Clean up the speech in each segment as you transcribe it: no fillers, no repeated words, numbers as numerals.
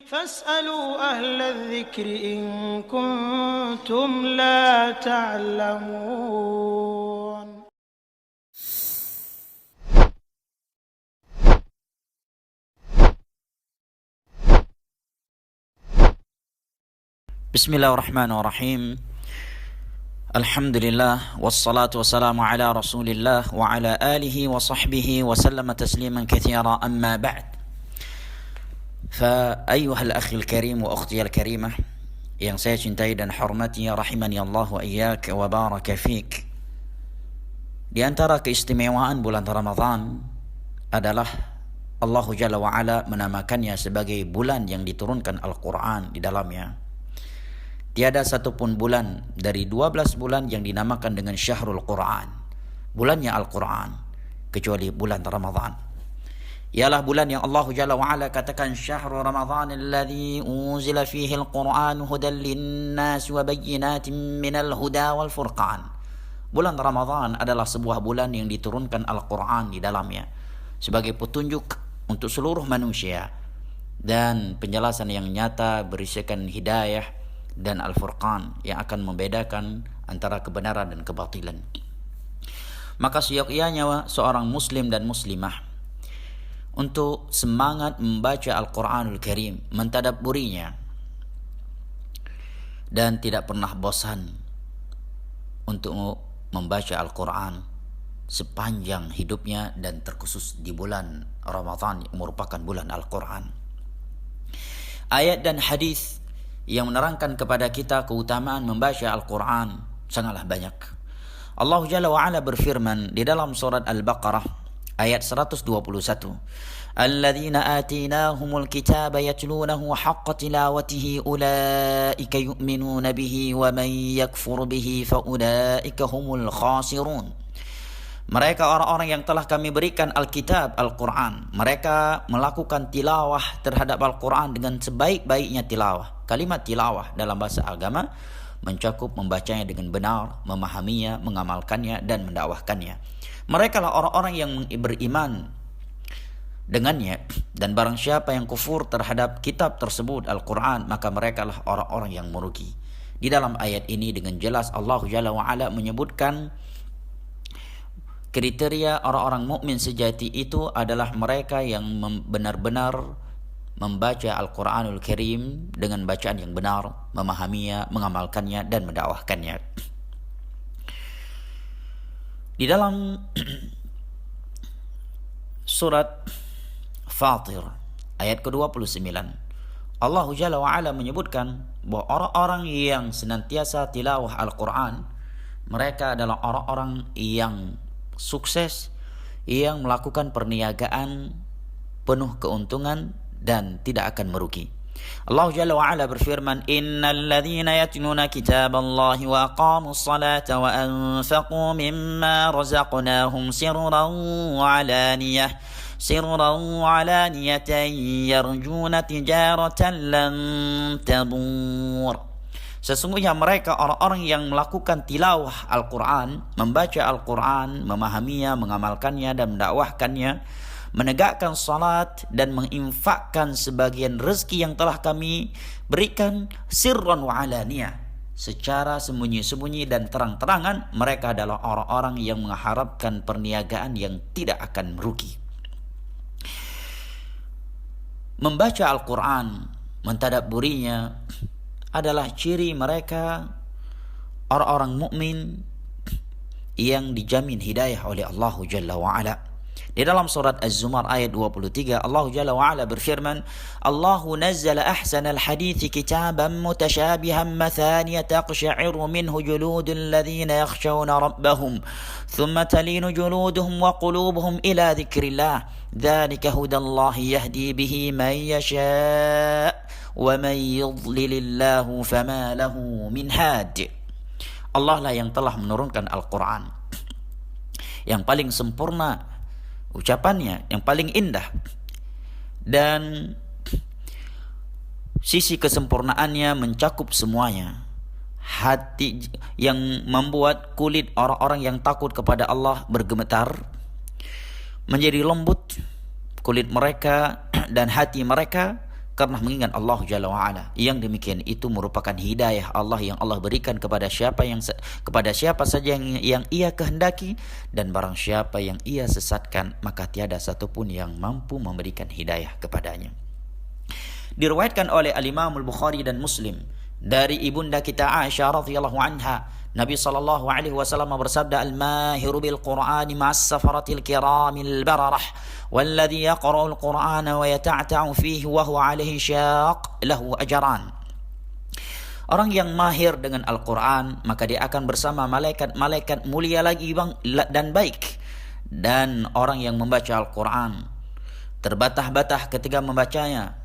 فاسألوا أهل الذكر إن كنتم لا تعلمون. بسم الله الرحمن الرحيم. الحمد لله والصلاة والسلام على رسول الله وعلى آله وصحبه وسلم تسليما كثيرا. أما بعد، فأيها الأخ الكريم وأختي الكريمة yang saya cintai dan hormati, rahimani Allah wa iyyak wa baraka fik. Di antara keistimewaan bulan Ramadan adalah Allah Jalla wa Ala menamakannya sebagai bulan yang diturunkan Al-Quran di dalamnya. Tiada satupun bulan dari 12 bulan yang dinamakan dengan Syahrul Quran, bulannya Al-Quran, kecuali bulan Ramadan. Ialah bulan yang Allah Jalla wa Ala katakan Syahrul Ramadan alladzi unzila fihi al-Quran hudan lin-nas wa bayyinatin minal huda wal furqan. Bulan Ramadan adalah sebuah bulan yang diturunkan Al-Quran di dalamnya sebagai petunjuk untuk seluruh manusia dan penjelasan yang nyata berisikan hidayah dan Al-Furqan yang akan membedakan antara kebenaran dan kebatilan. Maka seyogyanya seorang muslim dan muslimah untuk semangat membaca Al-Quranul Karim, mentadabburinya, dan tidak pernah bosan untuk membaca Al-Quran sepanjang hidupnya, dan terkhusus di bulan Ramadan yang merupakan bulan Al-Quran. Ayat dan hadis yang menerangkan kepada kita keutamaan membaca Al-Quran sangatlah banyak. Allah Jalla wa Ala berfirman di dalam surat Al-Baqarah ayat 121, Alladzina atinahumul kitaba yatlunahu haqqa tilawatihi ulaika yu'minuna bihi wa man yakfur bihi fa ulaika humul khasirun. Mereka orang-orang yang telah kami berikan Alkitab, Al-Quran. Mereka melakukan tilawah terhadap Al-Quran dengan sebaik-baiknya tilawah. Kalimat tilawah dalam bahasa agama mencakup membacanya dengan benar, memahaminya, mengamalkannya, dan mendakwahkannya. Mereka lah orang-orang yang beriman dengannya, dan barang siapa yang kufur terhadap kitab tersebut, Al-Quran, maka mereka lah orang-orang yang merugi. Di dalam ayat ini dengan jelas Allah Jalla wa Ala menyebutkan kriteria orang-orang mukmin sejati itu adalah mereka yang benar-benar membaca Al-Quranul Karim dengan bacaan yang benar, memahaminya, mengamalkannya, dan mendakwahkannya. Di dalam surat Fatir ayat ke-29, Allah Jalla wa Ala menyebutkan bahwa orang-orang yang senantiasa tilawah Al-Quran, mereka adalah orang-orang yang sukses, yang melakukan perniagaan penuh keuntungan dan tidak akan merugi. Allah Jalla wa Ala berfirman, Innal ladzina yatluna kitaballahi wa aqamus salata wa anfaqu mimma razaqnahum sirran wa alaniyatan yarjuna tijaratan lan tabur. Sesungguhnya mereka orang-orang yang melakukan tilawah Al-Quran, membaca Al-Quran, memahaminya, mengamalkannya, dan mendakwahkannya, menegakkan salat, dan menginfakkan sebagian rezeki yang telah kami berikan sirran wa alaniyah, secara sembunyi-sembunyi dan terang-terangan. Mereka adalah orang-orang yang mengharapkan perniagaan yang tidak akan merugi. Membaca Al-Quran, mentadabburinya, adalah ciri mereka orang-orang mukmin yang dijamin hidayah oleh Allah Jalla wa Ala. Di dalam surat Az-Zumar ayat 23, Allah Jalla wa Ala berfirman, Allahu nazzala ahsanal hadithi kitaban mutashabihan mathaniya taqsha'iru minhu juludul ladzina yakhshawna rabbahum thumma talinu juluduhum wa qulubuhum ila dzikrillah dzalika hudallahi yahdi bihi man yasha' wa man yudlilillahu fama lahu min had. Allah lah yang telah menurunkan Al-Quran yang paling sempurna ucapannya, yang paling indah, dan sisi kesempurnaannya mencakup semuanya. Hati yang membuat kulit orang-orang yang takut kepada Allah bergemetar, menjadi lembut kulit mereka dan hati mereka, karena mengingat Allah Jalla wa'ala. Yang demikian itu merupakan hidayah Allah yang Allah berikan kepada siapa saja yang ia kehendaki, dan barang siapa yang ia sesatkan maka tiada satupun yang mampu memberikan hidayah kepadanya. Diriwayatkan oleh Al-Imam Al-Bukhari dan Muslim dari ibunda kita Aisyah radhiyallahu anha, Nabi sallallahu alaihi wasallam bersabda, "Al-mahiru bil Qur'ani ma'as safaratil kiramil bararah, walladhi yaqra'ul Qur'ana wa yata'ta'u fihi wa huwa 'alaihi syaq, lahu ajran." Orang yang mahir dengan Al-Quran, maka dia akan bersama malaikat-malaikat mulia lagi dan baik. Dan orang yang membaca Al-Quran terbatah-batah ketika membacanya,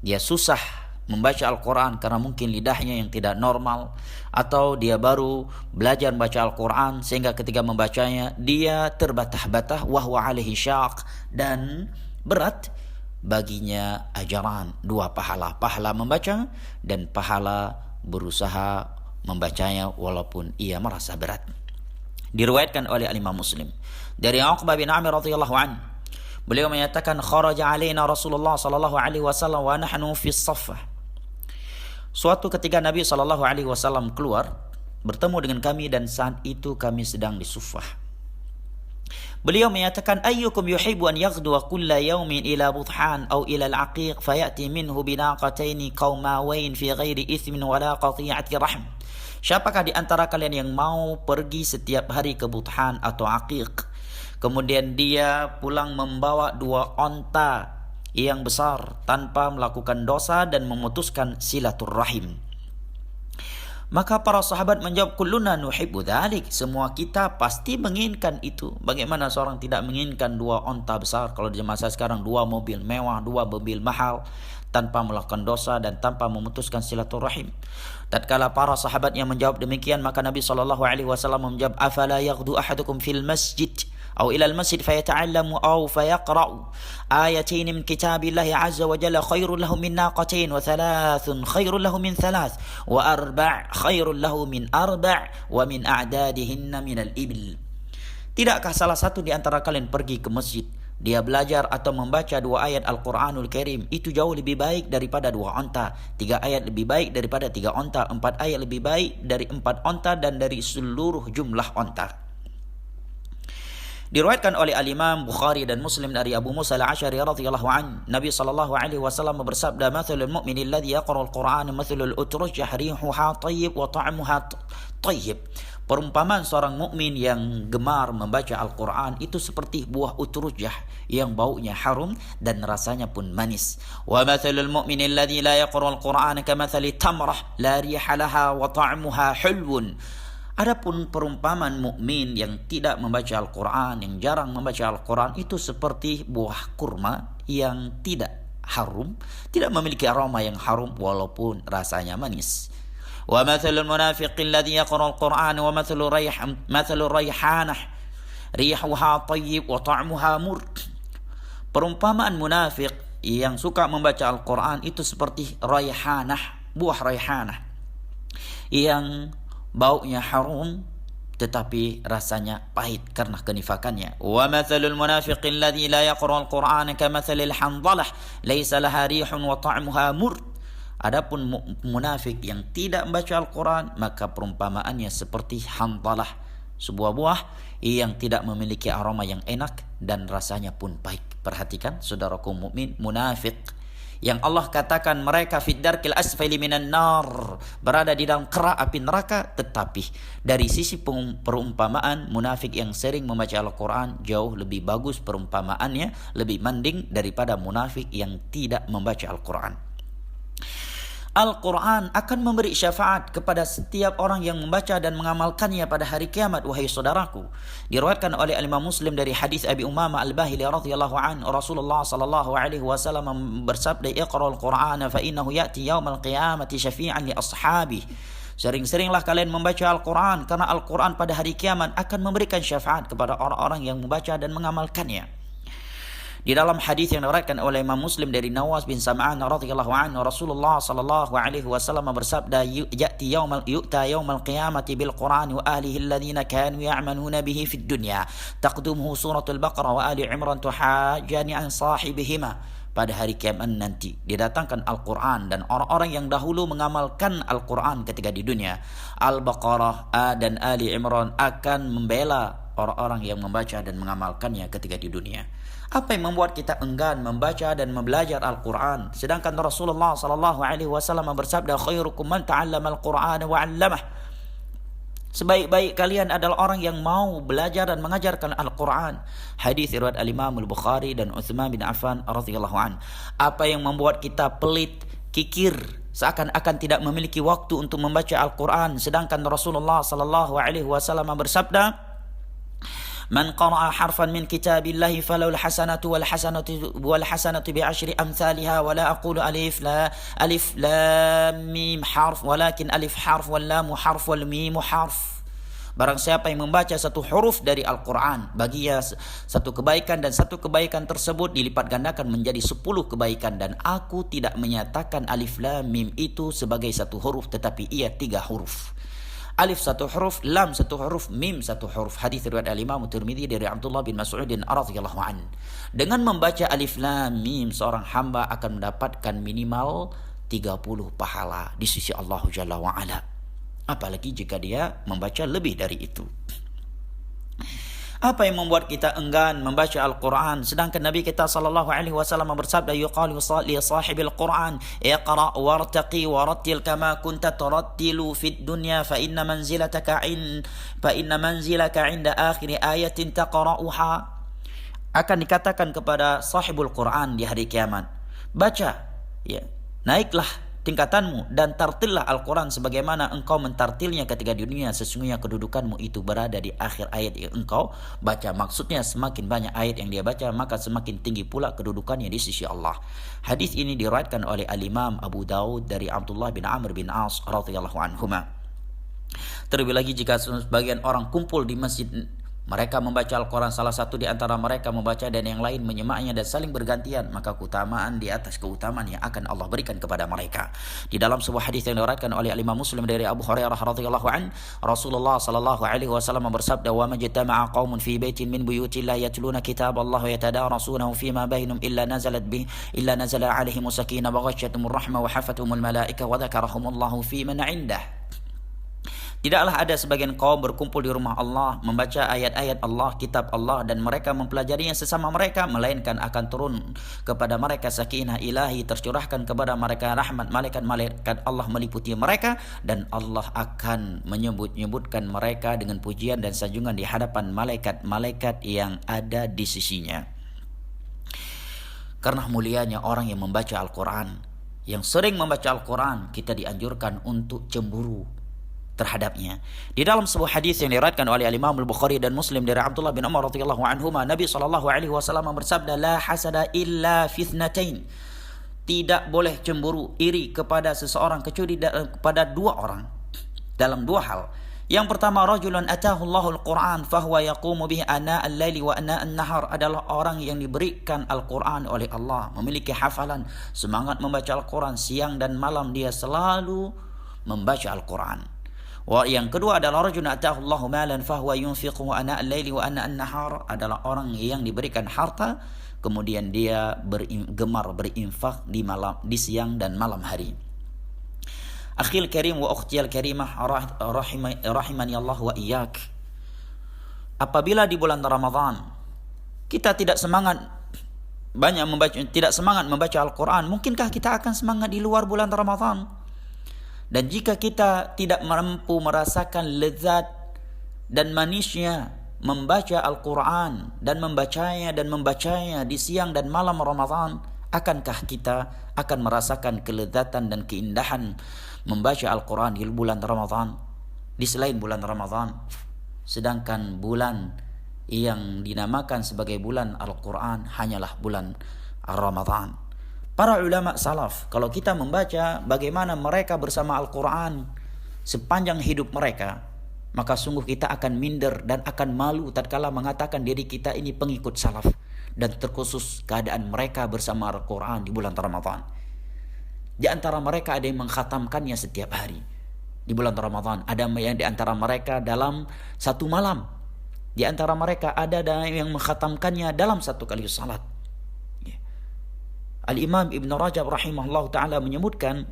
dia susah membaca Al-Quran karena mungkin lidahnya yang tidak normal, atau dia baru belajar membaca Al-Quran sehingga ketika membacanya dia terbatah-batah, wahwa alaihi syaq, dan berat baginya ajaran, dua pahala membaca dan pahala berusaha membacanya walaupun ia merasa berat. Diriwayatkan oleh Imam Muslim dari Uqbah bin Amir radhiyallahu anhu, beliau menyatakan, kharaja alaina Rasulullah sallallahu alaihi wasallam wa nahnu fi shaffah. Suatu ketika Nabi sallallahu alaihi wasallam keluar bertemu dengan kami, dan saat itu kami sedang di Suffah. Beliau menyatakan, ayyukum yuhibbu an yaghduwa kulla yawmin ila Budhan aw ila al-Aqiq fayati minhu binaqataini qaumawain fi ghairi ithmin wala qati'ati rahm. Siapakah di antara kalian yang mau pergi setiap hari ke Budhan atau Aqiq, kemudian dia pulang membawa 2 onta yang besar tanpa melakukan dosa dan memutuskan silaturrahim? Maka para sahabat menjawab, kulluna nuhibbu dzalik, semua kita pasti menginginkan itu. Bagaimana seorang tidak menginginkan 2 onta besar, kalau di masa sekarang 2 mobil mewah, 2 mobil mahal, tanpa melakukan dosa dan tanpa memutuskan silaturrahim. Tatkala para sahabat yang menjawab demikian, maka Nabi SAW menjawab, afala yaghdu ahadukum fil masjid أو إلى المسجد فيتعلم أو فيقرأ آيتين من كتاب الله عز وجل خير له من ناقتين، وثلاث خير له من ثلاث، وأربع خير له من أربع، ومن أعدادهن من الإبل. Tidakkah salah satu di antara kalian pergi ke masjid, dia belajar atau membaca 2 ayat Al-Quranul Karim, itu jauh lebih baik daripada 2 onta, 3 ayat lebih baik daripada 3 onta, 4 ayat lebih baik dari 4 onta dan dari seluruh jumlah onta. Diriwayatkan oleh Al-Imam Bukhari dan Muslim dari Abu Musa Al-Asy'ari radhiyallahu anhu, Nabi sallallahu alaihi wasallam bersabda, "Mathalul mu'mini alladhi yaqra'ul Qur'ana mathalul utrujah rihuha thayyib wa ta'muha thayyib." Perumpamaan seorang mukmin yang gemar membaca Al-Quran itu seperti buah utrujah yang baunya harum dan rasanya pun manis. Wa mathalul mu'mini alladhi la yaqra'ul Qur'ana kamathali tamrah la riha laha wa ta'muha hulwun. Adapun perumpamaan mukmin yang tidak membaca Al-Quran, yang jarang membaca Al-Quran, itu seperti buah kurma yang tidak harum, tidak memiliki aroma yang harum walaupun rasanya manis. Wa mathalul munafiqil ladzi yaqra'ul Qur'an wa mathalur rayhanah rihuha thayyib wa ta'muha mur. Perumpamaan munafik yang suka membaca Al-Quran itu seperti rayhanah, buah rayhanah yang baunya harum tetapi rasanya pahit karena kenifakannya. Wa mathalul munafiqil ladzi la yaqra'ul Qur'ana kamathalil handhalah laisa laha rihun wa ta'muha mur. Adapun munafik yang tidak membaca Al-Quran, maka perumpamaannya seperti handhalah, sebuah buah yang tidak memiliki aroma yang enak dan rasanya pun pahit. Perhatikan saudaraku mukmin, munafik yang Allah katakan mereka fid darkil asfali minan nar, berada di dalam kerak api neraka, tetapi dari sisi perumpamaan, munafik yang sering membaca Al-Quran jauh lebih bagus perumpamaannya, lebih mending daripada munafik yang tidak membaca Al-Quran. Al-Quran akan memberi syafaat kepada setiap orang yang membaca dan mengamalkannya pada hari kiamat, wahai saudaraku. Diriwayatkan oleh Imam Muslim dari hadis Abi Umamah Al-Bahili radhiyallahu anhu, Rasulullah sallallahu alaihi wasallam bersabda, "Iqra'ul Qur'ana fa innahu ya'ti yaumal qiyamati syafi'an li ashabihi." Sering-seringlah kalian membaca Al-Quran, karena Al-Quran pada hari kiamat akan memberikan syafaat kepada orang-orang yang membaca dan mengamalkannya. Di dalam hadis yang diriwayatkan oleh Imam Muslim dari Nawas bin Sam'an radhiyallahu anhu, Rasulullah sallallahu alaihi wasallam bersabda, yu'ta yaumal qiyamati bil Qur'an wa ahlihi alladhina kanu ya'maluna bihi fid dunya taqdumuhu suratul Baqarah wa ali Imran tuhajjani an sahibihima pada hari kiamat nanti didatangkan Al-Quran, dan orang-orang yang dahulu mengamalkan Al-Quran ketika di dunia, Al-Baqarah dan Ali Imran, akan membela orang-orang yang membaca dan mengamalkannya ketika di dunia. Apa yang membuat kita enggan membaca dan belajar Al-Quran, sedangkan Rasulullah SAW bersabda, khairukum man ta'allama Al-Quran wa 'allamah. Sebaik-baik kalian adalah orang yang mau belajar dan mengajarkan Al-Quran. Hadis riwayat Al-Imam Al-Bukhari dan Utsman bin Affan radhiyallahu an. Apa yang membuat kita pelit, kikir, seakan-akan tidak memiliki waktu untuk membaca Al-Quran, sedangkan Rasulullah SAW bersabda, man qara'a harfan min kitabillahi falahu alhasanatu walhasanatu bi'ashri amsalha wa la aqulu alif lam mim harf walakin alif harf wal lam harf wal mim harf. Barang siapa yang membaca satu huruf dari Al-Quran, baginya satu kebaikan, dan satu kebaikan tersebut dilipat gandakan menjadi 10 kebaikan, dan aku tidak menyatakan alif lam mim itu sebagai satu huruf, tetapi ia 3 huruf. Alif 1 huruf, lam 1 huruf, mim 1 huruf. Hadis riwayat Al-Imam Tirmidzi dari Abdullah bin Mas'ud radhiyallahu an. Dengan membaca alif lam mim, seorang hamba akan mendapatkan minimal 30 pahala di sisi Allah Jalla wa ala. Apalagi jika dia membaca lebih dari itu. Apa yang membuat kita enggan membaca Al-Quran, sedangkan Nabi kita SAW bersabda, yuqalu li sahibil Quran iqra wartaqi warattil kama kunta turattilu fid dunya fa inna manzilaka inda akhir ayatin taqra'uha. Akan dikatakan kepada sahibul Quran di hari kiamat, baca, ya, naiklah tingkatanmu dan tartillah Al-Quran sebagaimana engkau mentartilnya ketika di dunia. Sesungguhnya kedudukanmu itu berada di akhir ayat yang engkau baca. Maksudnya semakin banyak ayat yang dia baca, maka semakin tinggi pula kedudukannya di sisi Allah. Hadis ini diriwayatkan oleh Al-Imam Abu Daud dari Abdullah bin Amr bin As radhiyallahu anhuma. Terlebih lagi jika sebagian orang kumpul di masjid, mereka membaca Al-Quran, salah satu di antara mereka membaca dan yang lain menyimaknya dan saling bergantian, maka keutamaan di atas keutamaan yang akan Allah berikan kepada mereka. Di dalam sebuah hadis yang diriwayatkan oleh Imam Muslim dari Abu Hurairah radhiyallahu an, Rasulullah sallallahu alaihi wasallam bersabda, "Wa majtama'a qaumun fi baitin min buyutillah yatluna kitaballahi wa yatadarasunahu fima bainahum illa nazala 'alaihim sakinah wa ghasyiyatuhumur rahmah wa hafathumul malaikah wa dzakarahumullahu fi man 'indah." Tidaklah ada sebagian kaum berkumpul di rumah Allah, membaca ayat-ayat Allah, kitab Allah, dan mereka mempelajarinya sesama mereka, melainkan akan turun kepada mereka sakinah ilahi, tercurahkan kepada mereka rahmat malaikat Allah meliputi mereka, dan Allah akan menyebut-nyebutkan mereka dengan pujian dan sanjungan di hadapan malaikat-malaikat yang ada di sisinya. Karena mulianya orang yang membaca Al-Quran, yang sering membaca Al-Quran, kita dianjurkan untuk cemburu terhadapnya. Di dalam sebuah hadis yang diriwayatkan oleh Imam Al-Bukhari dan Muslim dari Abdullah bin Umar radhiyallahu anhuma, Nabi SAW bersabda, la hasada illa fi ithnatain. Tidak boleh cemburu, iri kepada seseorang kecuali kepada 2 orang, dalam 2 hal. Yang pertama, rajulun atahu Allahul Quran fahuwa yaqumu bihi ana al-laili wa ana an-nahar, adalah orang yang diberikan Al-Quran oleh Allah, memiliki hafalan, semangat membaca Al-Quran, siang dan malam dia selalu membaca Al-Quran. Yang kedua adalah rajulun atahu Allahu malan fahuwa yunfiquhu ana al-laili wa ana an-nahar, adalah orang yang diberikan harta kemudian dia gemar berinfak di siang dan malam hari. Akhil karim wa ukhtiyal karimah rahimani Allah wa iyyak. Apabila di bulan Ramadan kita tidak semangat membaca Al-Quran, mungkinkah kita akan semangat di luar bulan Ramadan? Dan jika kita tidak mampu merasakan lezat dan manisnya membaca Al-Quran dan membacanya di siang dan malam Ramadan, akankah kita akan merasakan kelezatan dan keindahan membaca Al-Quran di bulan Ramadan, di selain bulan Ramadan? Sedangkan bulan yang dinamakan sebagai bulan Al-Quran hanyalah bulan Ramadan. Para ulama salaf, kalau kita membaca bagaimana mereka bersama Al-Quran sepanjang hidup mereka, maka sungguh kita akan minder dan akan malu tatkala mengatakan diri kita ini pengikut salaf, dan terkhusus keadaan mereka bersama Al-Quran di bulan Ramadan. Di antara mereka ada yang mengkhatamkannya setiap hari di bulan Ramadan, ada yang di antara mereka dalam 1 malam, di antara mereka ada yang mengkhatamkannya dalam 1 kali salat. Al-Imam Ibn Rajab rahimahullah ta'ala menyebutkan,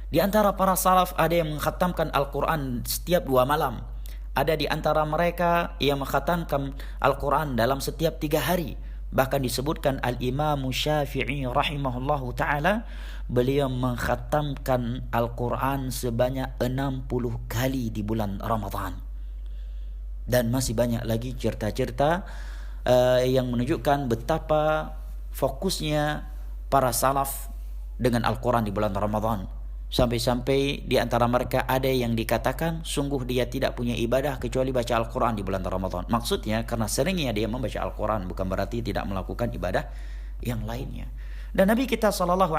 di antara para salaf ada yang mengkhatamkan Al-Quran setiap 2 malam. Ada di antara mereka yang mengkhatamkan Al-Quran dalam setiap 3 hari. Bahkan disebutkan Al-Imam Syafi'i rahimahullah ta'ala, beliau mengkhatamkan Al-Quran sebanyak 60 kali di bulan Ramadan. Dan masih banyak lagi cerita-cerita yang menunjukkan betapa fokusnya para salaf dengan Al-Quran di bulan Ramadan. Sampai-sampai di antara mereka ada yang dikatakan sungguh dia tidak punya ibadah kecuali baca Al-Quran di bulan Ramadan. Maksudnya karena seringnya dia membaca Al-Quran, bukan berarti tidak melakukan ibadah yang lainnya. Dan Nabi kita SAW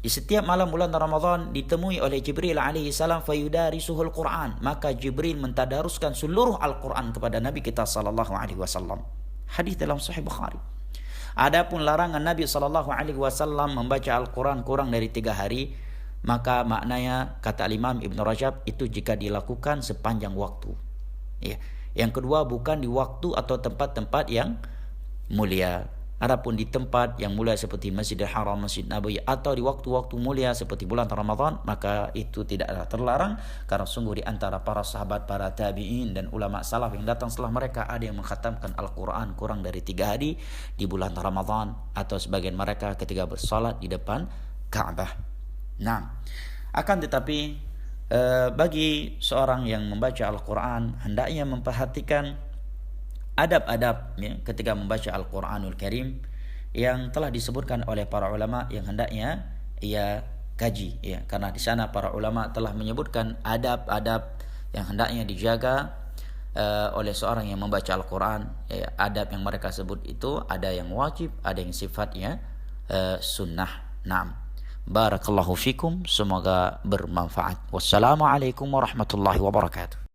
di setiap malam bulan Ramadan ditemui oleh Jibril alaihi salam, fayudarisuhul Quran, maka Jibril mentadaruskan seluruh Al-Quran kepada Nabi kita SAW. Hadis dalam Sahih Bukhari. Adapun larangan Nabi SAW membaca Al-Quran kurang dari 3 hari, maka maknanya kata Imam Ibn Rajab itu jika dilakukan sepanjang waktu. Ya. Yang kedua, bukan di waktu atau tempat-tempat yang mulia. Adapun di tempat yang mulia seperti Masjidil Haram, Masjid Nabawi, atau di waktu-waktu mulia seperti bulan Ramadan, maka itu tidaklah terlarang, karena sungguh di antara para sahabat, para tabi'in dan ulama salaf yang datang setelah mereka ada yang mengkhatamkan Al-Quran kurang dari 3 hari di bulan Ramadan, atau sebagian mereka ketika bersalat di depan Ka'bah. Nah, akan tetapi bagi seorang yang membaca Al-Quran hendaknya memperhatikan adab-adab ya, ketika membaca Al-Quranul Karim yang telah disebutkan oleh para ulama yang hendaknya ia kaji ya, karena di sana para ulama telah menyebutkan adab-adab yang hendaknya dijaga oleh seorang yang membaca Al-Quran ya. Adab yang mereka sebut itu ada yang wajib, ada yang sifatnya sunnah. Naam. Barakallahu fikum, semoga bermanfaat. Wassalamualaikum warahmatullahi wabarakatuh.